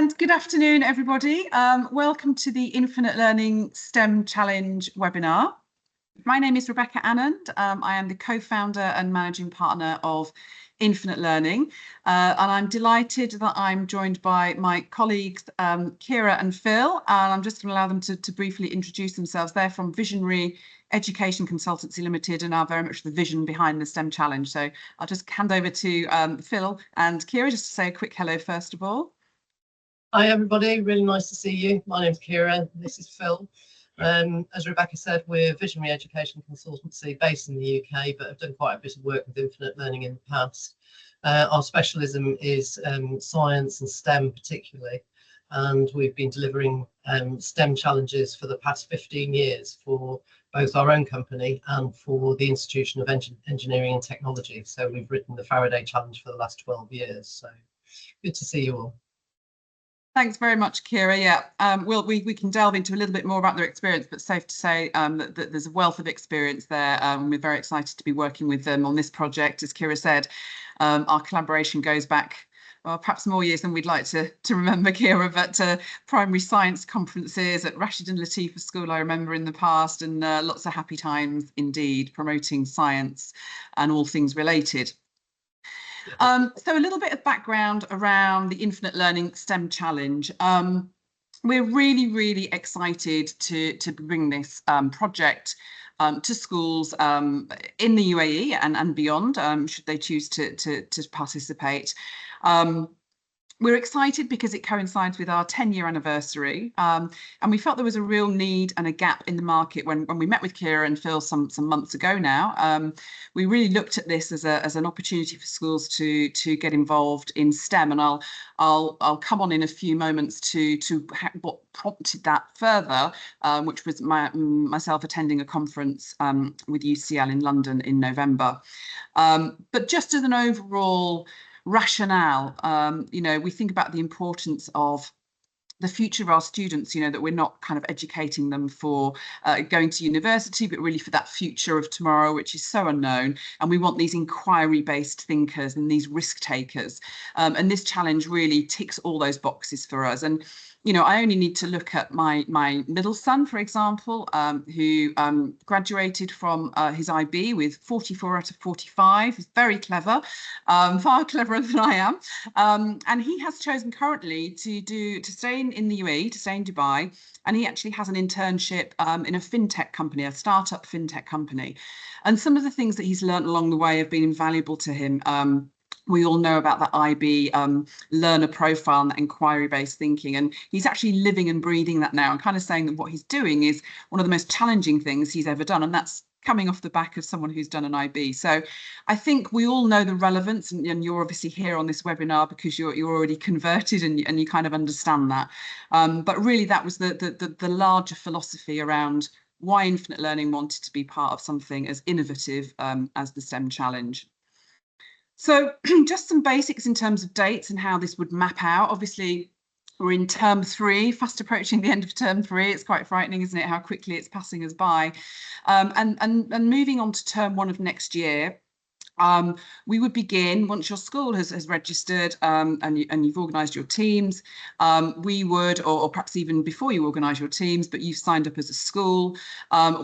And good afternoon, everybody. Welcome to the Infinite Learning STEM Challenge webinar. My name is Rebecca Annand. I am the co-founder and managing partner of Infinite Learning, and I'm delighted that I'm joined by my colleagues, Kira and Phil, and I'm just going to allow them to briefly introduce themselves. They're from Visionary Education Consultancy Limited and are very much the vision behind the STEM Challenge. So I'll just hand over to Phil and Kira just to say a quick hello first of all. Hi everybody, really nice to see you. My name's Kira, this is Phil. As Rebecca said, we're Visionary Education Consultancy based in the UK, but have done quite a bit of work with Infinite Learning in the past. Our specialism is science and STEM particularly, and we've been delivering STEM challenges for the past 15 years for both our own company and for the Institution of Engineering and Technology. So we've written the Faraday Challenge for the last 12 years. So good to see you all. Thanks very much, Kira. Yeah, we can delve into a little bit more about their experience, but safe to say that there's a wealth of experience there. We're very excited to be working with them on this project. As Kira said, our collaboration goes back, well, perhaps more years than we'd like to remember, Kira, but primary science conferences at Rashid and Latifa School, I remember in the past, and lots of happy times indeed, promoting science and all things related. So a little bit of background around the Infinite Learning STEM Challenge. We're really excited to bring this project to schools in the UAE and beyond, should they choose to participate. We're excited because it coincides with our 10-year anniversary, and we felt there was a real need and a gap in the market when we met with Kira and Phil some months ago now. We really looked at this as an opportunity for schools to get involved in STEM, and I'll come on in a few moments to what prompted that further, which was myself attending a conference with UCL in London in November. But just as an overall rationale, we think about the importance of the future of our students, that we're not kind of educating them for going to university, but really for that future of tomorrow, which is so unknown. And we want these inquiry-based thinkers and these risk takers. And this challenge really ticks all those boxes for us. And I only need to look at my middle son, for example, who graduated from his IB with 44 out of 45. He's very clever, far cleverer than I am. And he has chosen currently to stay in the UAE, to stay in Dubai. And he actually has an internship in a fintech company, a startup fintech company. And some of the things that he's learned along the way have been invaluable to him. We all know about that IB learner profile and that inquiry-based thinking, and he's actually living and breathing that now and kind of saying that what he's doing is one of the most challenging things he's ever done, and that's coming off the back of someone who's done an IB. So I think we all know the relevance, and you're obviously here on this webinar because you're already converted and you kind of understand that. But really that was the larger philosophy around why Infinite Learning wanted to be part of something as innovative as the STEM Challenge. So just some basics in terms of dates and how this would map out. Obviously, we're in term 3, fast approaching the end of term 3. It's quite frightening, isn't it, how quickly it's passing us by. And moving on to term 1 of next year. We would begin once your school has registered and you've organised your teams. We would, or perhaps even before you organise your teams, but you've signed up as a school,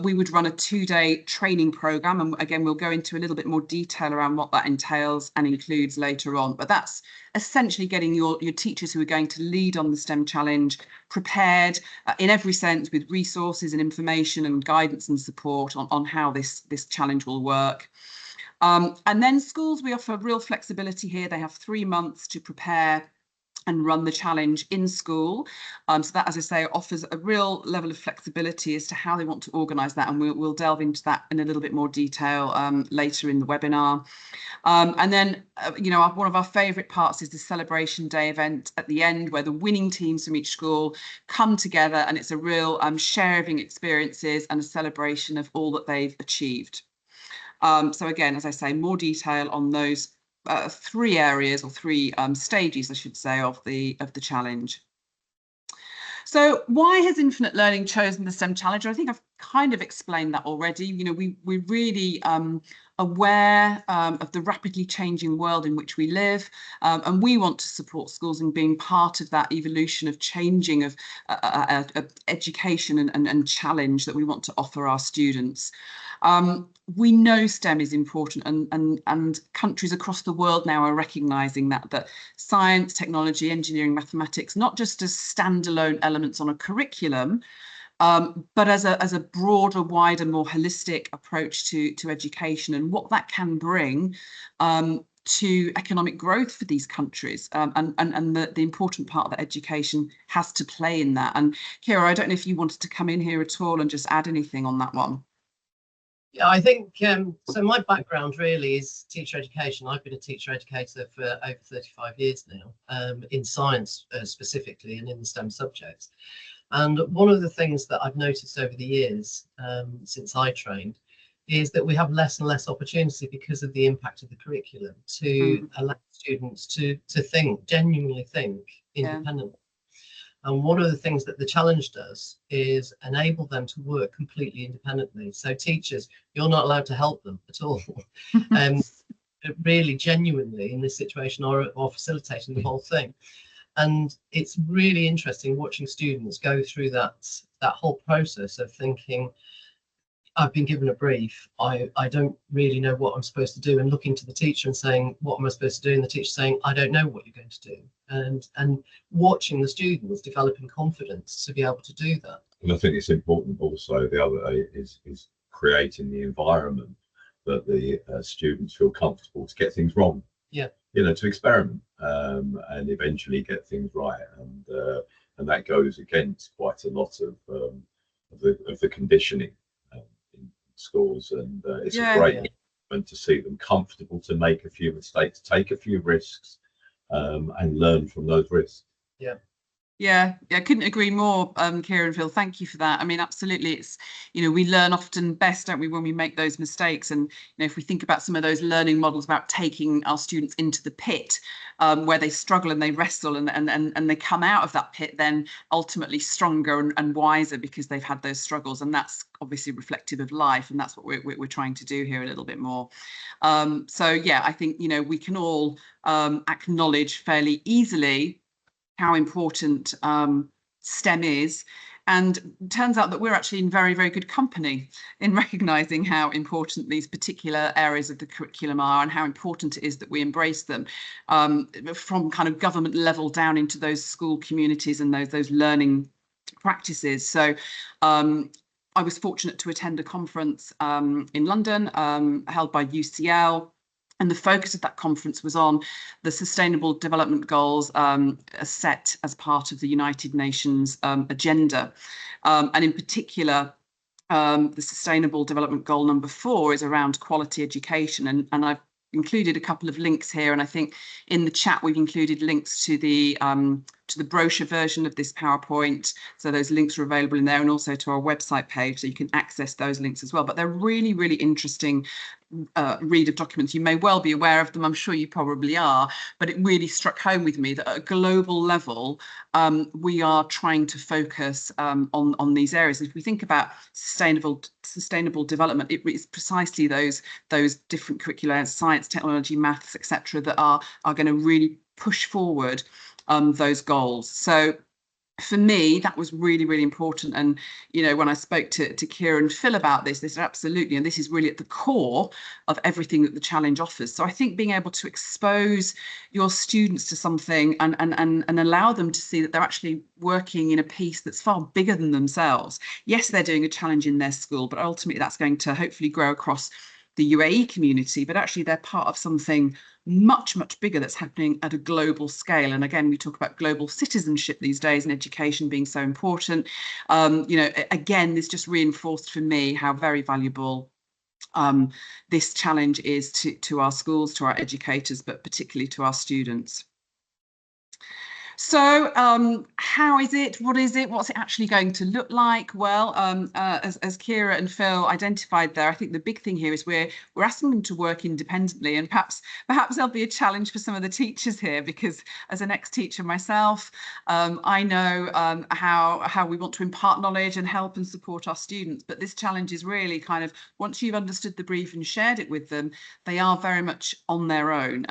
we would run a 2-day training programme. And again, we'll go into a little bit more detail around what that entails and includes later on. But that's essentially getting your teachers who are going to lead on the STEM Challenge prepared in every sense with resources and information and guidance and support on how this challenge will work. And then schools, we offer real flexibility here. They have 3 months to prepare and run the challenge in school. So that, as I say, offers a real level of flexibility as to how they want to organise that. And we'll delve into that in a little bit more detail later in the webinar. And then, one of our favourite parts is the celebration day event at the end, where the winning teams from each school come together, and it's a real sharing experiences and a celebration of all that they've achieved. So again, as I say, more detail on those 3 areas or 3 stages, I should say, of the challenge. So why has Infinite Learning chosen the STEM Challenger? I think I've kind of explained that already. You know, we're really aware of the rapidly changing world in which we live, and we want to support schools in being part of that evolution of changing of education and challenge that we want to offer our students. We know STEM is important, and countries across the world now are recognising that science, technology, engineering, mathematics, not just as standalone elements on a curriculum, but as a broader, wider, more holistic approach to education and what that can bring to economic growth for these countries, and the important part that education has to play in that. And Kira, I don't know if you wanted to come in here at all and just add anything on that one. Yeah, I think so. My background really is teacher education. I've been a teacher educator for over 35 years now, in science specifically and in the STEM subjects. And one of the things that I've noticed over the years since I trained is that we have less and less opportunity because of the impact of the curriculum to allow students to think, genuinely think independently. And one of the things that the challenge does is enable them to work completely independently. So teachers, you're not allowed to help them at all. Really genuinely in this situation or facilitating the whole thing. And it's really interesting watching students go through that whole process of thinking, I've been given a brief, I don't really know what I'm supposed to do, and looking to the teacher and saying, what am I supposed to do? And the teacher saying, I don't know what you're going to do. And watching the students developing confidence to be able to do that. And I think it's important also, the other is creating the environment that the students feel comfortable to get things wrong. Yeah. You know, to experiment and eventually get things right. And that goes against quite a lot of the conditioning in schools, and it's a great moment to see them comfortable to make a few mistakes, take a few risks, and learn from those risks. Yeah, I couldn't agree more, Kira and Phil. Thank you for that. I mean, absolutely, it's, you know, we learn often best, don't we, when we make those mistakes. And, you know, if we think about some of those learning models about taking our students into the pit, where they struggle and they wrestle and they come out of that pit then ultimately stronger and wiser because they've had those struggles. And that's obviously reflective of life. And that's what we're trying to do here a little bit more. So, yeah, I think, you know, we can all acknowledge fairly easily how important STEM is. And it turns out that we're actually in very, very good company in recognising how important these particular areas of the curriculum are and how important it is that we embrace them from kind of government level down into those school communities and those learning practices. So I was fortunate to attend a conference in London held by UCL. And the focus of that conference was on the Sustainable Development Goals set as part of the United Nations agenda. And in particular, the Sustainable Development Goal number 4 is around quality education. And I've included a couple of links here. And I think in the chat, we've included links to the brochure version of this PowerPoint. So those links are available in there, and also to our website page. So you can access those links as well. But they're really, really interesting read of documents. You may well be aware of them. I'm sure you probably are, but it really struck home with me that at a global level, we are trying to focus on these areas. If we think about sustainable development, it's precisely those different curricula, science, technology, maths, etc., that are going to really push forward those goals. So for me, that was really, really important. And, you know, when I spoke to Kira and Phil about this, they said, absolutely. And this is really at the core of everything that the challenge offers. So I think being able to expose your students to something and allow them to see that they're actually working in a piece that's far bigger than themselves. Yes, they're doing a challenge in their school, but ultimately that's going to hopefully grow across the UAE community, but actually they're part of something much, much bigger that's happening at a global scale. And again, we talk about global citizenship these days and education being so important. You know, again, this just reinforced for me how very valuable this challenge is to our schools, to our educators, but particularly to our students. So how is it? What is it? What's it actually going to look like? Well, as Kira and Phil identified there, I think the big thing here is we're asking them to work independently, and perhaps there'll be a challenge for some of the teachers here, because as an ex-teacher myself, I know how we want to impart knowledge and help and support our students. But this challenge is really kind of, once you've understood the brief and shared it with them, they are very much on their own.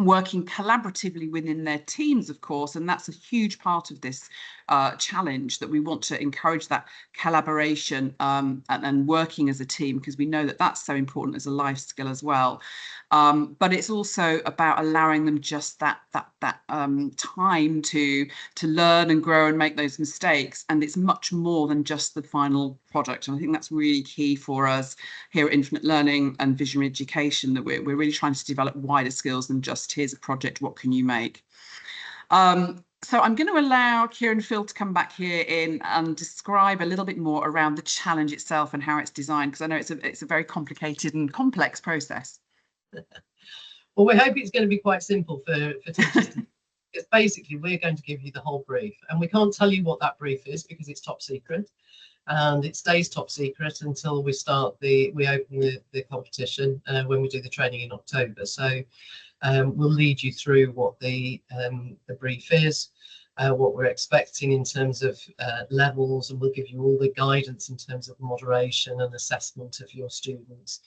Working collaboratively within their teams, of course, and that's a huge part of this challenge, that we want to encourage that collaboration and working as a team, because we know that that's so important as a life skill as well. But it's also about allowing them just that time to learn and grow and make those mistakes, and it's much more than just the final product. And I think that's really key for us here at Infinite Learning and Visionary Education, that we're really trying to develop wider skills than just here's a project, what can you make? So I'm going to allow Kira and Phil to come back here in and describe a little bit more around the challenge itself and how it's designed, because I know it's a very complicated and complex process. Well, we hope it's going to be quite simple for teachers. Because basically we're going to give you the whole brief, and we can't tell you what that brief is because it's top secret, and it stays top secret until we open the competition when we do the training in October. So we'll lead you through what the brief is, what we're expecting in terms of levels, and we'll give you all the guidance in terms of moderation and assessment of your students.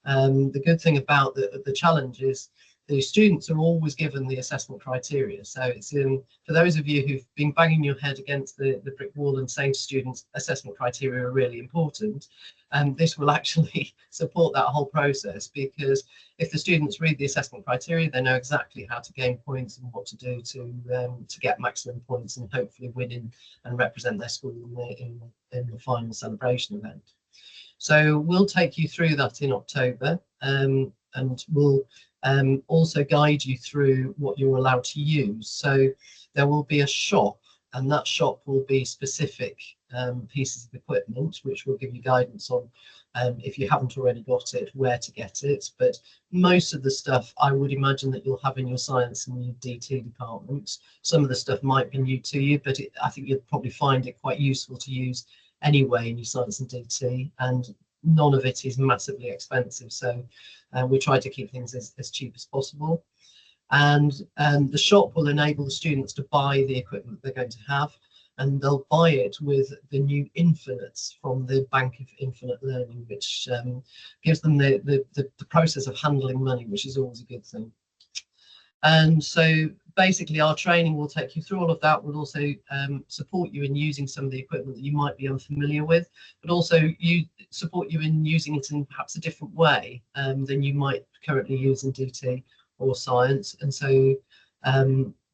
The good thing about the challenge is the students are always given the assessment criteria. So it's for those of you who've been banging your head against the brick wall and saying to students assessment criteria are really important, and this will actually support that whole process, because if the students read the assessment criteria, they know exactly how to gain points and what to do to get maximum points and hopefully win and represent their school in the final celebration event. So we'll take you through that in October, and we'll also guide you through what you're allowed to use. So there will be a shop, and that shop will be specific pieces of equipment, which will give you guidance on, if you haven't already got it, where to get it. But most of the stuff I would imagine that you'll have in your science and your DT departments. Some of the stuff might be new to you, but I think you'll probably find it quite useful to use anyway in your science and DT, and none of it is massively expensive. So we try to keep things as cheap as possible. And the shop will enable the students to buy the equipment they're going to have, and they'll buy it with the new infinites from the Bank of Infinite Learning, which gives them the process of handling money, which is always a good thing. And so basically our training will take you through all of that. We'll also support you in using some of the equipment that you might be unfamiliar with, but also support you in using it in perhaps a different way than you might currently use in DT or science. And so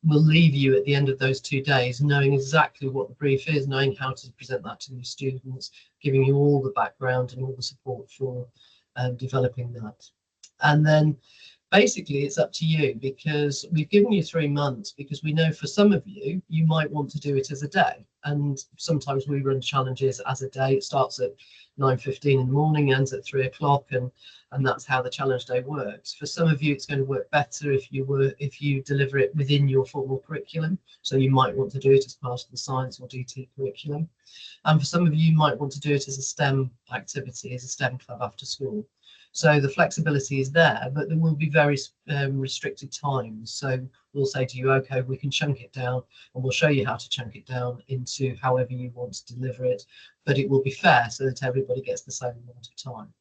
we'll leave you at the end of those 2 days knowing exactly what the brief is, knowing how to present that to the students, giving you all the background and all the support for developing that. And then basically it's up to you, because we've given you 3 months, because we know for some of you, you might want to do it as a day. And sometimes we run challenges as a day. It starts at 9:15 in the morning, ends at 3 o'clock, and that's how the challenge day works. For some of you, it's going to work better if you deliver it within your formal curriculum. So you might want to do it as part of the science or DT curriculum. And for some of you might want to do it as a STEM activity, as a STEM club after school. So the flexibility is there, but there will be very restricted times. So we'll say to you, okay, we can chunk it down, and we'll show you how to chunk it down into however you want to deliver it, but it will be fair so that everybody gets the same amount of time.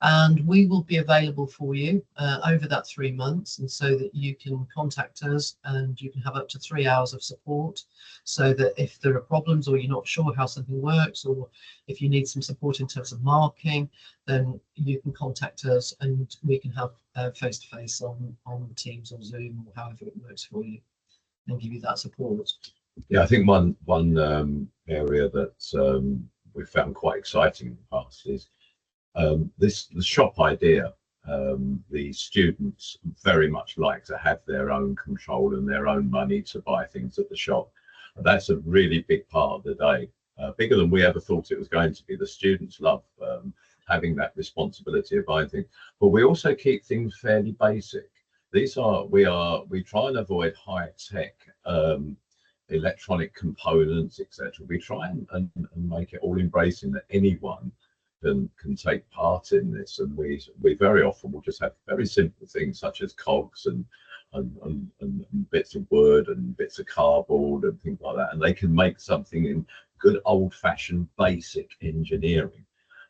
And we will be available for you over that 3 months, and so that you can contact us and you can have up to 3 hours of support, so that if there are problems or you're not sure how something works, or if you need some support in terms of marking, then you can contact us and we can have face-to-face on Teams or Zoom or however it works for you, and give you that support. Yeah, I think one area that we've found quite exciting in the past is the shop idea. The students very much like to have their own control and their own money to buy things at the shop. And that's a really big part of the day, bigger than we ever thought it was going to be. The students love having that responsibility of buying things, but we also keep things fairly basic. we try and avoid high tech electronic components, etc. We try and make it all embracing that anyone can take part in this, and we very often will just have very simple things such as cogs and bits of wood and bits of cardboard and things like that, and they can make something in good old-fashioned basic engineering.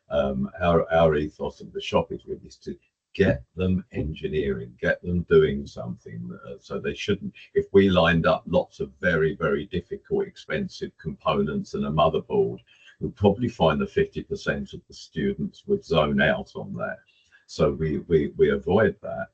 Our ethos of the shop is really to get them engineering, get them doing something. So they shouldn't, if we lined up lots of very, very difficult, expensive components and a motherboard, we'll probably find that 50% of the students would zone out on that. So we avoid that.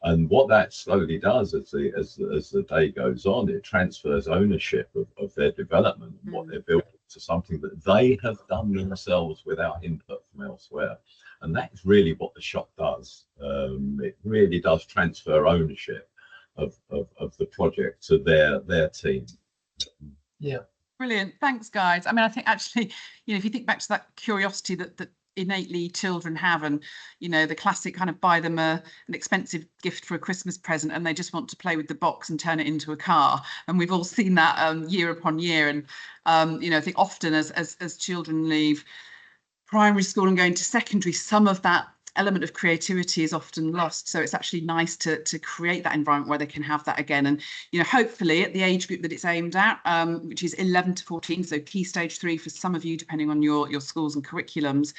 And what that slowly does as the day goes on, it transfers ownership of their development and what they're building to something that they have done themselves without input from elsewhere. And that's really what the shop does. It really does transfer ownership of the project to their team. Yeah. Brilliant. Thanks, guys. I mean, I think actually, if you think back to that curiosity that innately children have, and the classic kind of buy them an expensive gift for a Christmas present and they just want to play with the box and turn it into a car, and we've all seen that year upon year. And I think often as children leave primary school and going to secondary, some of that element of creativity is often lost. So it's actually nice to create that environment where they can have that again. And hopefully at the age group that it's aimed at, which is 11 to 14, so key stage 3 for some of you, depending on your schools and curriculums,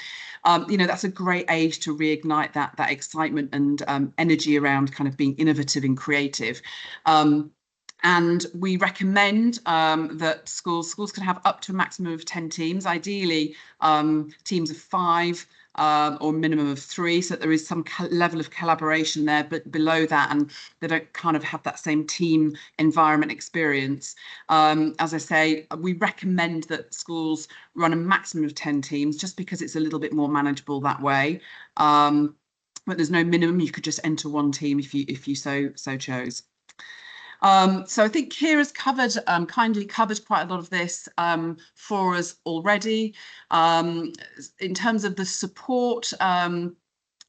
that's a great age to reignite that excitement and energy around kind of being innovative and creative. And we recommend that schools can have up to a maximum of 10 teams, ideally teams of 5 or minimum of 3, so that there is some level of collaboration there, but below that, and they don't kind of have that same team environment experience. As I say, we recommend that schools run a maximum of 10 teams, just because it's a little bit more manageable that way. But there's no minimum. You could just enter one team if you so chose. So I think Kira's kindly covered quite a lot of this for us already. In terms of the support,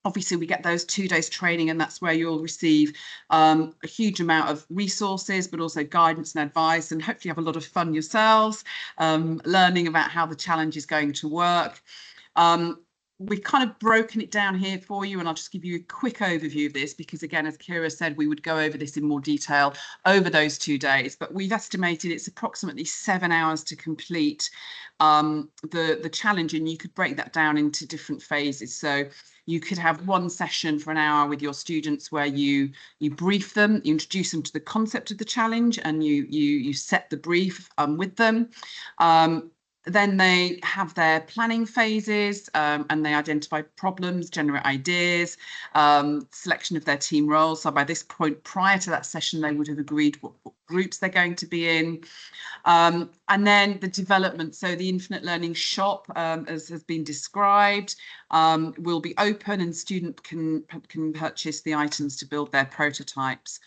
obviously we get those 2 days training, and that's where you'll receive a huge amount of resources, but also guidance and advice, and hopefully have a lot of fun yourselves, learning about how the challenge is going to work. We've kind of broken it down here for you, and I'll just give you a quick overview of this, because again, as Kira said, we would go over this in more detail over those 2 days, but we've estimated it's approximately 7 hours to complete the challenge, and you could break that down into different phases. So you could have one session for an hour with your students where you brief them, you introduce them to the concept of the challenge, and you set the brief with them. Then they have their planning phases, and they identify problems, generate ideas, selection of their team roles. So by this point, prior to that session, they would have agreed what groups they're going to be in. And then the development. So the Infinite Learning Shop, as has been described, will be open, and students can purchase the items to build their prototypes.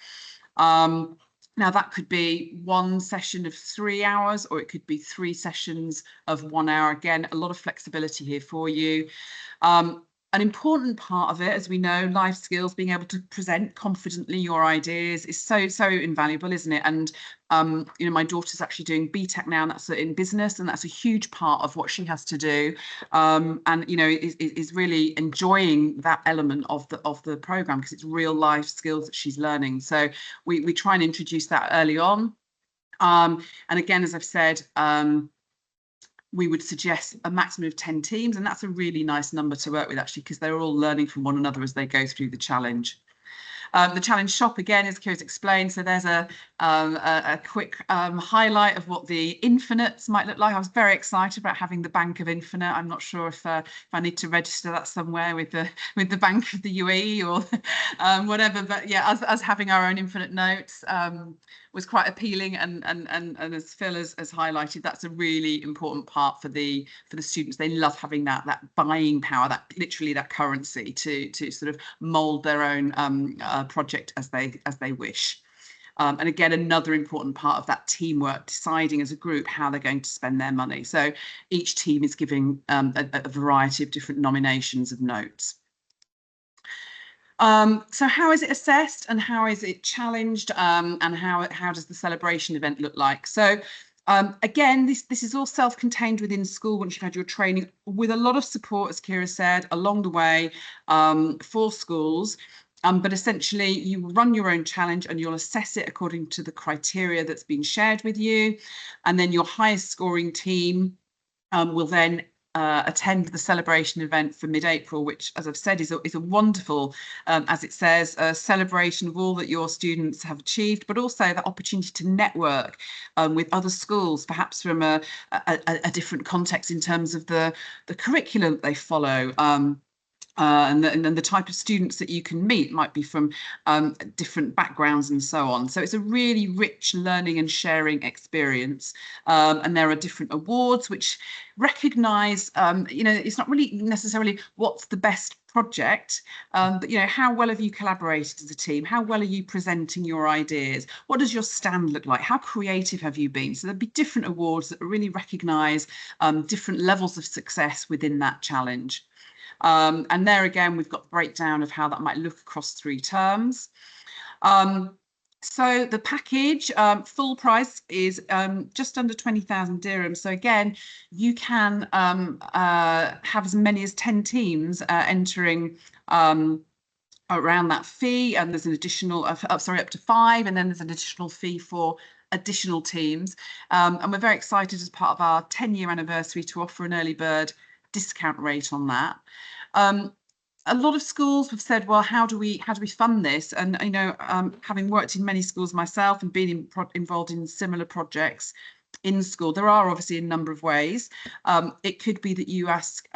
Now, that could be one session of 3 hours, or it could be 3 sessions of 1 hour. Again, a lot of flexibility here for you. An important part of it, as we know, life skills, being able to present confidently your ideas is so invaluable, isn't it? And my daughter's actually doing BTEC now, and that's in business, and that's a huge part of what she has to do. And is really enjoying that element of the program, because it's real life skills that she's learning. So we try and introduce that early on. And again, as I've said, we would suggest a maximum of 10 teams, and that's a really nice number to work with, actually, because they're all learning from one another as they go through the challenge. The challenge shop, again, as Kira's explained, so there's a quick highlight of what the infinites might look like. I was very excited about having the Bank of Infinite. I'm not sure if I need to register that somewhere with the Bank of the UAE or whatever, but yeah, us having our own infinite notes was quite appealing, and as Phil has highlighted, that's a really important part for the students. They love having that buying power, that literally that currency to sort of mold their own project as they wish. And again, another important part of that teamwork, deciding as a group how they're going to spend their money. So each team is giving a variety of different nominations of notes. So how is it assessed and how is it challenged, and how does the celebration event look like? So again, this is all self-contained within school once you've had your training, with a lot of support, as Kira said, along the way for schools. But essentially, you run your own challenge and you'll assess it according to the criteria that's been shared with you. And then your highest scoring team will then attend the celebration event for mid-April, which, as I've said, is a wonderful, as it says, a celebration of all that your students have achieved, but also the opportunity to network with other schools, perhaps from a different context in terms of the curriculum that they follow. And the type of students that you can meet might be from different backgrounds and so on. So it's a really rich learning and sharing experience. And there are different awards which recognise, it's not really necessarily what's the best project, but how well have you collaborated as a team? How well are you presenting your ideas? What does your stand look like? How creative have you been? So there'll be different awards that really recognise different levels of success within that challenge. And there again, we've got the breakdown of how that might look across 3 terms. So the package, full price, is just under 20,000 dirhams. So again, you can have as many as 10 teams entering around that fee, and there's an additional, up to 5, and then there's an additional fee for additional teams. And we're very excited as part of our 10-year anniversary to offer an early bird discount rate on that. A lot of schools have said, well, how do we fund this? And having worked in many schools myself and been involved in similar projects in school, there are obviously a number of ways. It could be that you ask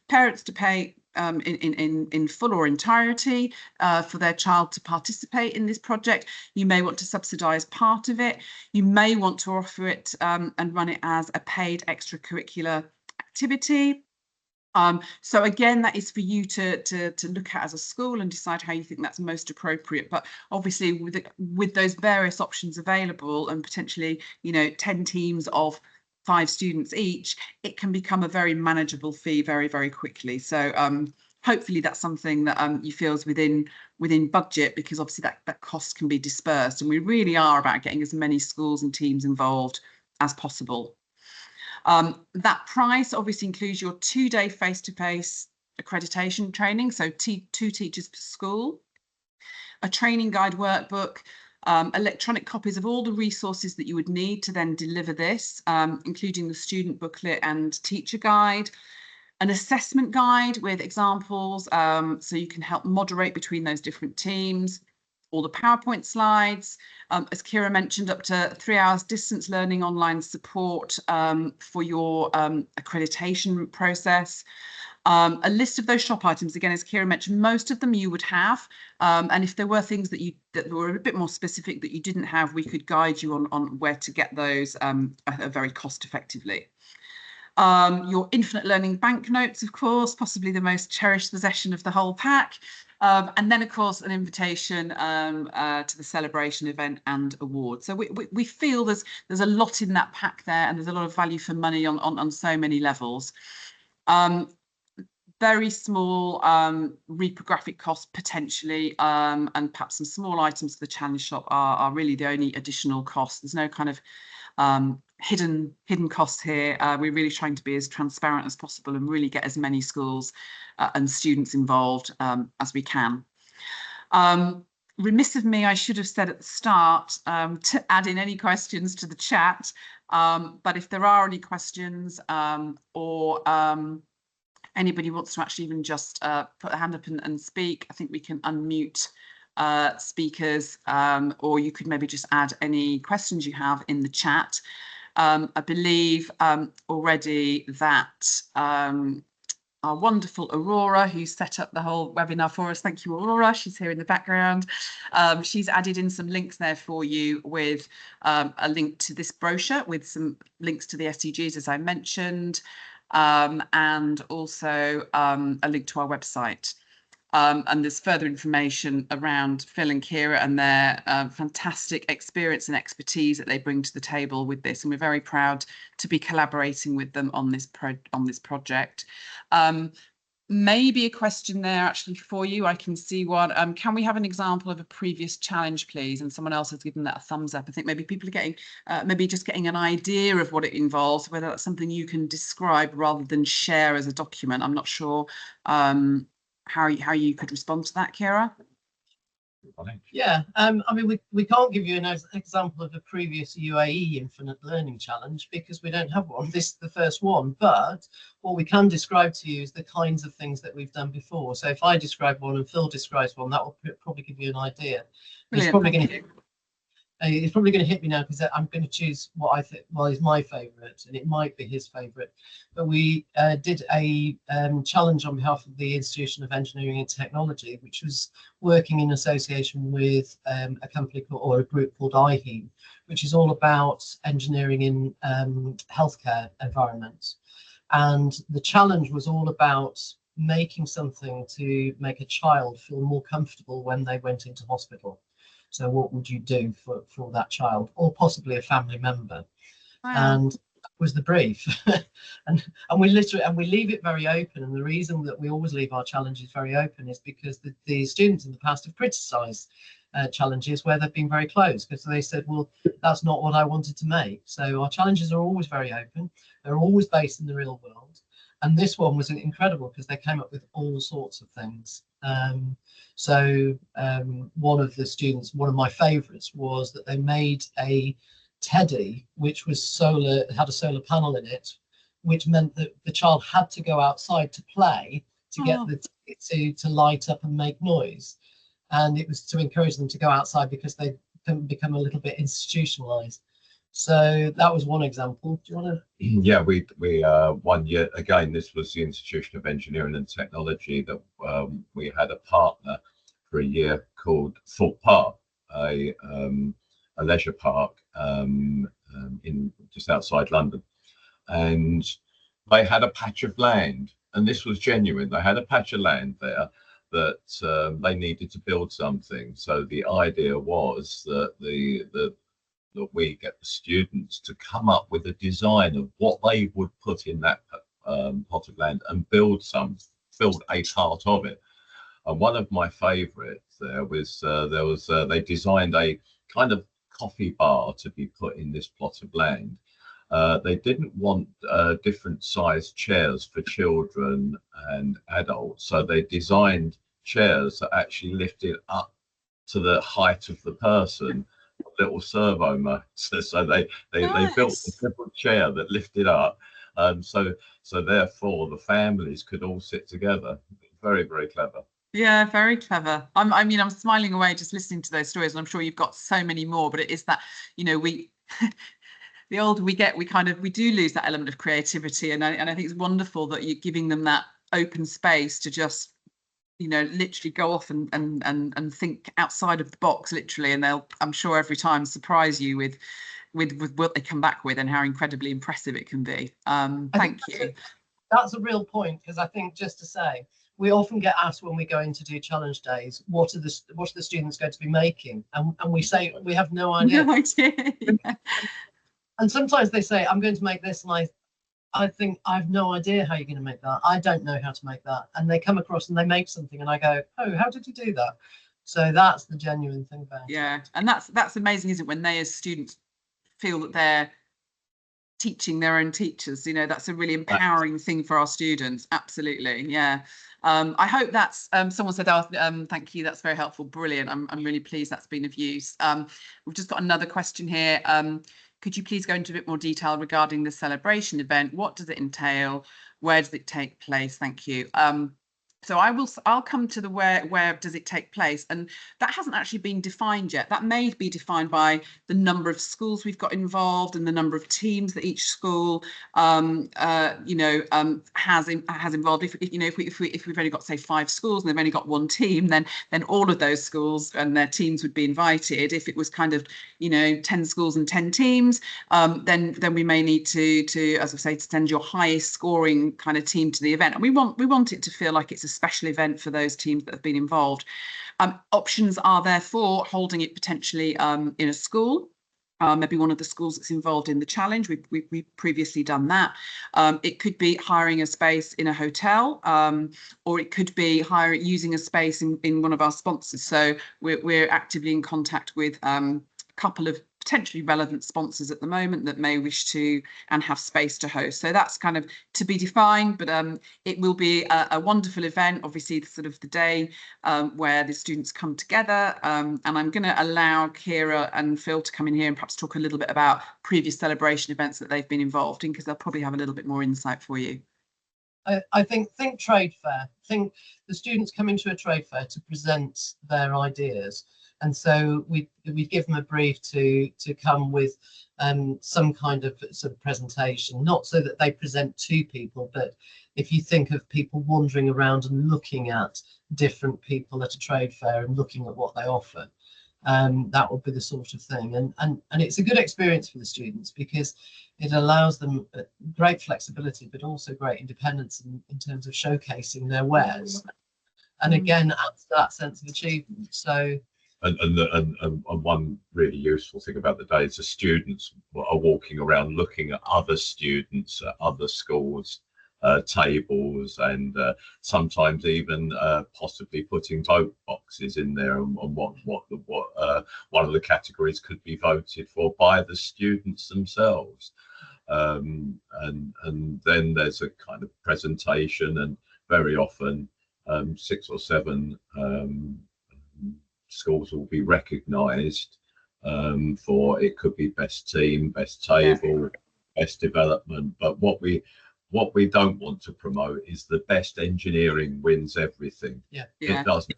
parents to pay in full or entirety for their child to participate in this project. You may want to subsidise part of it. You may want to offer it and run it as a paid extracurricular activity. So again, that is for you to look at as a school and decide how you think that's most appropriate. But obviously, with those various options available and potentially 10 teams of 5 students each, it can become a very manageable fee very, very quickly. So hopefully that's something that you feel is within budget, because obviously that cost can be dispersed, and we really are about getting as many schools and teams involved as possible. That price obviously includes your 2-day face-to-face accreditation training, so 2 teachers per school, a training guide workbook, electronic copies of all the resources that you would need to then deliver this, including the student booklet and teacher guide, an assessment guide with examples, so you can help moderate between those different teams, all the PowerPoint slides, as Kira mentioned, up to 3 hours distance learning online support for your accreditation process. A list of those shop items, again, as Kira mentioned, most of them you would have, and if there were things that were a bit more specific that you didn't have, we could guide you on where to get those very cost effectively. Your infinite learning banknotes, of course, possibly the most cherished possession of the whole pack. And then, of course, an invitation to the celebration event and awards. So we feel there's a lot in that pack there, and there's a lot of value for money on so many levels. Very small reprographic costs potentially, and perhaps some small items for the challenge shop are really the only additional costs. There's no kind of hidden costs here. We're really trying to be as transparent as possible and really get as many schools and students involved as we can. Remiss of me, I should have said at the start to add in any questions to the chat, but if there are any questions or anybody wants to actually even just put a hand up and speak, I think we can unmute speakers, or you could maybe just add any questions you have in the chat. I believe already that our wonderful Aurora, who set up the whole webinar for us, thank you, Aurora, she's here in the background. She's added in some links there for you with a link to this brochure with some links to the SDGs, as I mentioned, and also a link to our website. And there's further information around Phil and Kira and their fantastic experience and expertise that they bring to the table with this. And we're very proud to be collaborating with them on this project. maybe a question there actually for you. I can see one. Can we have an example of a previous challenge, please? And someone else has given that a thumbs up. I think maybe people are getting, maybe just getting an idea of what it involves, whether that's something you can describe rather than share as a document. I'm not sure how you could respond to that, Kira. Yeah, I mean, we can't give you an example of a previous UAE Infinite Learning Challenge because we don't have one. This is the first one, but what we can describe to you is the kinds of things that we've done before. So if I describe one and Phil describes one, that will probably give you an idea. It's probably going to hit me now because I'm going to choose what I think is my favourite, and it might be his favourite. But we did a challenge on behalf of the Institution of Engineering and Technology, which was working in association with a company or a group called IHEAM, which is all about engineering in healthcare environments. And the challenge was all about making something to make a child feel more comfortable when they went into hospital. So what would you do for that child, or possibly a family member? Wow. And that was the brief. and we leave it very open. And the reason that we always leave our challenges very open is because the students in the past have criticised challenges where they've been very close, because they said, well, that's not what I wanted to make. So our challenges are always very open. They're always based in the real world. And this one was incredible because they came up with all sorts of things. One of the students, one of my favourites, was that they made a teddy which was had a solar panel in it, which meant that the child had to go outside to play to get to light up and make noise. And it was to encourage them to go outside because they can become a little bit institutionalized. So that was one example. Do you want to? Yeah, we 1 year again. This was the Institution of Engineering and Technology that we had a partner for a year called Thorpe Park, a leisure park in just outside London, and they had a patch of land, and this was genuine. They had a patch of land there that they needed to build something. So the idea was that that we get the students to come up with a design of what they would put in that plot of land and build a part of it. And one of my favourites there was they designed a kind of coffee bar to be put in this plot of land. They didn't want different sized chairs for children and adults, so they designed chairs that actually lifted up to the height of the person, little servo motors. So they built a simple chair that lifted up, so therefore the families could all sit together. Very, very clever. Yeah, very clever. I'm smiling away just listening to those stories, and I'm sure you've got so many more. But it is that, we the older we get, we do lose that element of creativity, and I think it's wonderful that you're giving them that open space to just literally go off and think outside of the box, literally, and they'll, I'm sure, every time surprise you with what they come back with and how incredibly impressive it can be. Thank you. That's a real point, because I think, just to say, we often get asked when we go in to do challenge days, what are the students going to be making, and we say we have no idea. No idea. Yeah. And sometimes they say, I'm going to make this, and I think, I have no idea how you're going to make that. I don't know how to make that. And they come across and they make something, and I go, oh, how did you do that? So that's the genuine thing about it. Yeah, and that's amazing, isn't it, when they as students feel that they're teaching their own teachers. That's a really empowering thing for our students. Absolutely. Yeah. I hope that's someone said, thank you, that's very helpful. Brilliant. I'm really pleased that's been of use. We've just got another question here. Could you please go into a bit more detail regarding the celebration event? What does it entail? Where does it take place? Thank you. So I'll come to the where does it take place, and that hasn't actually been defined yet. That may be defined by the number of schools we've got involved and the number of teams that each school has involved. If we've only got, say, 5 schools and they've only got 1 team, then all of those schools and their teams would be invited. If it was kind of 10 schools and 10 teams, then we may need to, as I say, to send your highest scoring kind of team to the event. And we want it to feel like it's a special event for those teams that have been involved. Options are therefore holding it potentially in a school, maybe one of the schools that's involved in the challenge. We've previously done that. It could be hiring a space in a hotel, or it could be using a space in one of our sponsors. So we're actively in contact with a couple of potentially relevant sponsors at the moment that may wish to and have space to host. So that's kind of to be defined, but it will be a wonderful event, obviously sort of the day where the students come together. And I'm going to allow Kira and Phil to come in here and perhaps talk a little bit about previous celebration events that they've been involved in, because they'll probably have a little bit more insight for you. I think trade fair. Think the students coming to a trade fair to present their ideas. And so we give them a brief to come with some kind of sort of presentation, not so that they present to people, but if you think of people wandering around and looking at different people at a trade fair and looking at what they offer, that would be the sort of thing. And it's a good experience for the students because it allows them great flexibility, but also great independence in terms of showcasing their wares. And again, adds that sense of achievement. So. And one really useful thing about the day is the students are walking around looking at other students at other schools' tables, and sometimes even possibly putting vote boxes in there on what one of the categories could be voted for by the students themselves. And then there's a kind of presentation, and very often 6 or 7 schools will be recognised for, it could be best team, best table, best development. But what we don't want to promote is the best engineering wins everything. It doesn't.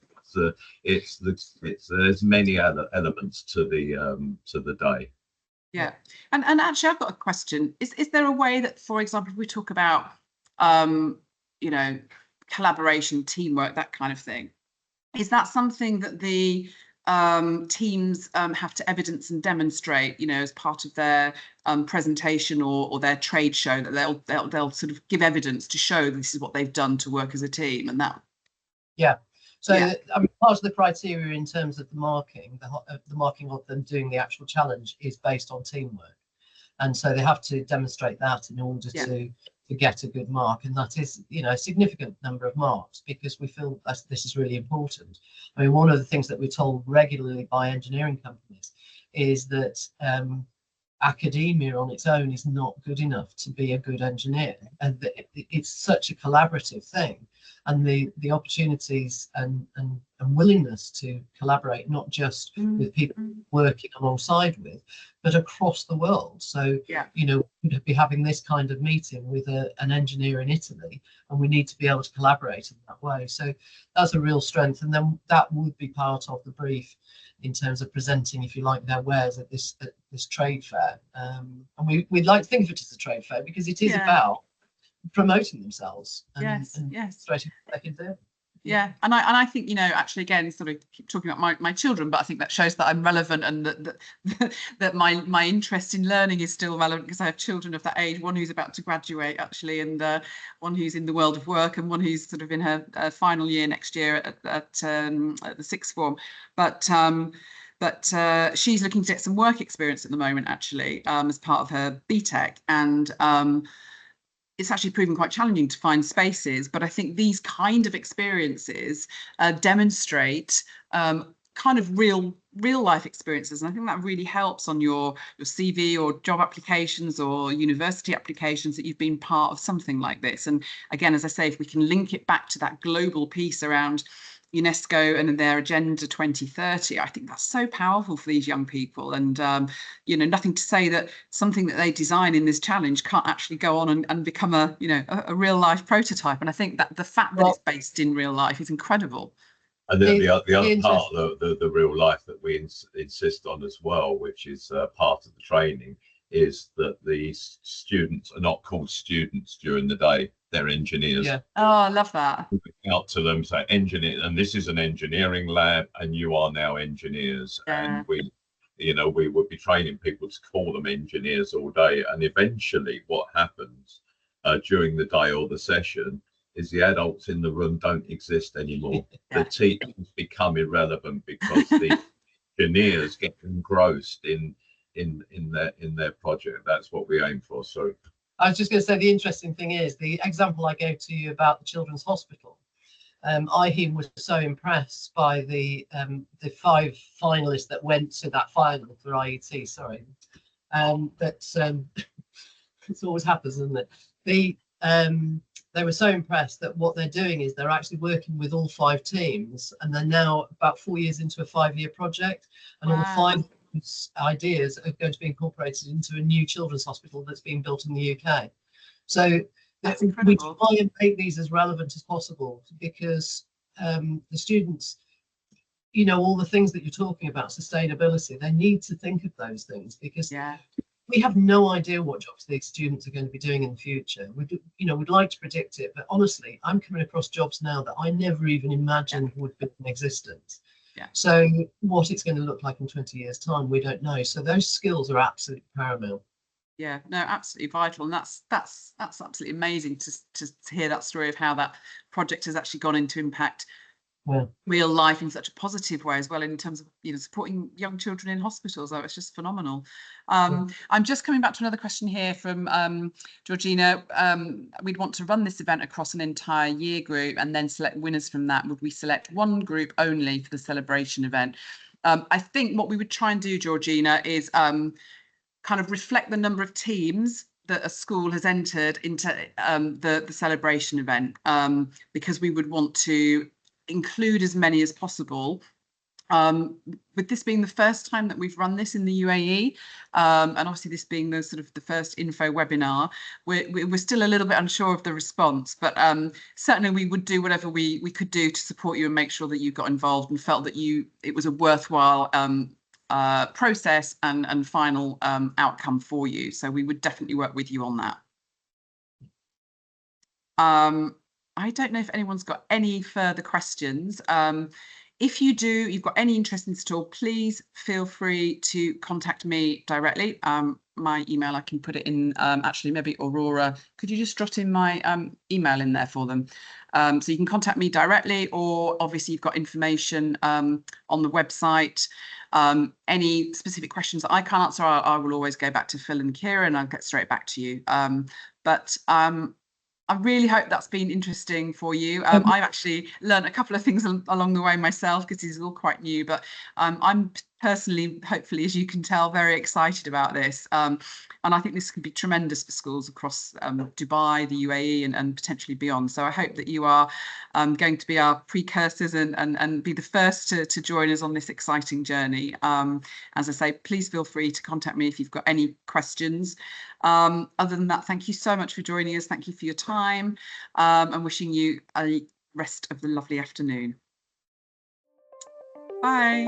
There's many other elements to the day. Yeah, and actually I've got a question. Is there a way that, for example, if we talk about you know, collaboration, teamwork, that kind of thing, is that something that the teams have to evidence and demonstrate, you know, as part of their presentation or their trade show, that they'll sort of give evidence to show this is what they've done to work as a team? And that. So I mean, part of the criteria in terms of the marking of them doing the actual challenge is based on teamwork, and so they have to demonstrate that in order to get a good mark, and that is, you know, a significant number of marks, because we feel that this is really important. I mean, one of the things that we're told regularly by engineering companies is that academia on its own is not good enough to be a good engineer, and it's such a collaborative thing, and the opportunities and willingness to collaborate, not just with people working alongside with, but across the world. So you know, we'd be having this kind of meeting with an engineer in Italy, and we need to be able to collaborate in that way. So that's a real strength, and then that would be part of the brief in terms of presenting, if you like, their wares at this trade fair. And we'd like to think of it as a trade fair because it is about promoting themselves and demonstrating what they can do. Yeah, and I think, you know, actually, again, sort of keep talking about my children, but I think that shows that I'm relevant, and that my interest in learning is still relevant, because I have children of that age, one who's about to graduate actually, and one who's in the world of work, and one who's sort of in her final year next year at the sixth form. But she's looking to get some work experience at the moment, actually, as part of her BTEC, and it's actually proven quite challenging to find spaces. But I think these kind of experiences demonstrate kind of real life experiences, and I think that really helps on your CV or job applications or university applications, that you've been part of something like this. And again, as I say, if we can link it back to that global piece around UNESCO and their Agenda 2030, I think that's so powerful for these young people. And you know, nothing to say that something that they design in this challenge can't actually go on and become a a real life prototype. And I think that the fact that it's based in real life is incredible. And then the other part of the real life that we insist on as well, which is part of the training, is that the students are not called students during the day. They're engineers. Yeah. Oh, I love that. Out to them, say engineer, and this is an engineering lab, and you are now engineers. And we would be training people to call them engineers all day. And eventually, what happens during the day or the session is the adults in the room don't exist anymore. The teachers become irrelevant because the engineers get engrossed in in their project. That's what we aim for. Sorry. I was just going to say the interesting thing is the example I gave to you about the Children's Hospital. IHEAM was so impressed by the 5 finalists that went to that final for IET. Sorry, that it always happens, doesn't it? They were so impressed that what they're doing is they're actually working with all 5 teams, and they're now about 4 years into a 5-year project, and all 5 ideas are going to be incorporated into a new children's hospital that's being built in the UK. So that's we incredible. try and make these as relevant as possible, because the students, you know, all the things that you're talking about, sustainability, they need to think of those things, because we have no idea what jobs these students are going to be doing in the future. We'd like to predict it, but honestly, I'm coming across jobs now that I never even imagined would be in existence. So what it's going to look like in 20 years' time, we don't know. So those skills are absolutely paramount. Yeah, no, absolutely vital, and that's absolutely amazing to hear that story of how that project has actually gone into impact real life in such a positive way as well, in terms of, you know, supporting young children in hospitals. Oh, it's just phenomenal. I'm just coming back to another question here from Georgina. We'd want to run this event across an entire year group and then select winners from that. Would we select one group only for the celebration event? I think what we would try and do, Georgina, is kind of reflect the number of teams that a school has entered into the celebration event, because we would want to include as many as possible. With this being the first time that we've run this in the UAE, and obviously this being the sort of the first info webinar, we're still a little bit unsure of the response, but certainly we would do whatever we could do to support you and make sure that you got involved and felt that it was a worthwhile process and final outcome for you. So we would definitely work with you on that. I don't know if anyone's got any further questions. If you do, you've got any interest in this at all, please feel free to contact me directly. My email, I can put it in, actually, maybe Aurora, could you just jot in my email in there for them? So you can contact me directly, or obviously you've got information on the website. Any specific questions that I can't answer, I will always go back to Phil and Kira and I'll get straight back to you. I really hope that's been interesting for you. I've actually learned a couple of things along the way myself, because this is all quite new, but I'm personally, hopefully, as you can tell, very excited about this. And I think this can be tremendous for schools across Dubai, the UAE, and potentially beyond. So I hope that you are going to be our precursors and be the first to join us on this exciting journey. As I say, please feel free to contact me if you've got any questions. Other than that, thank you so much for joining us. Thank you for your time, and wishing you a rest of the lovely afternoon. Bye.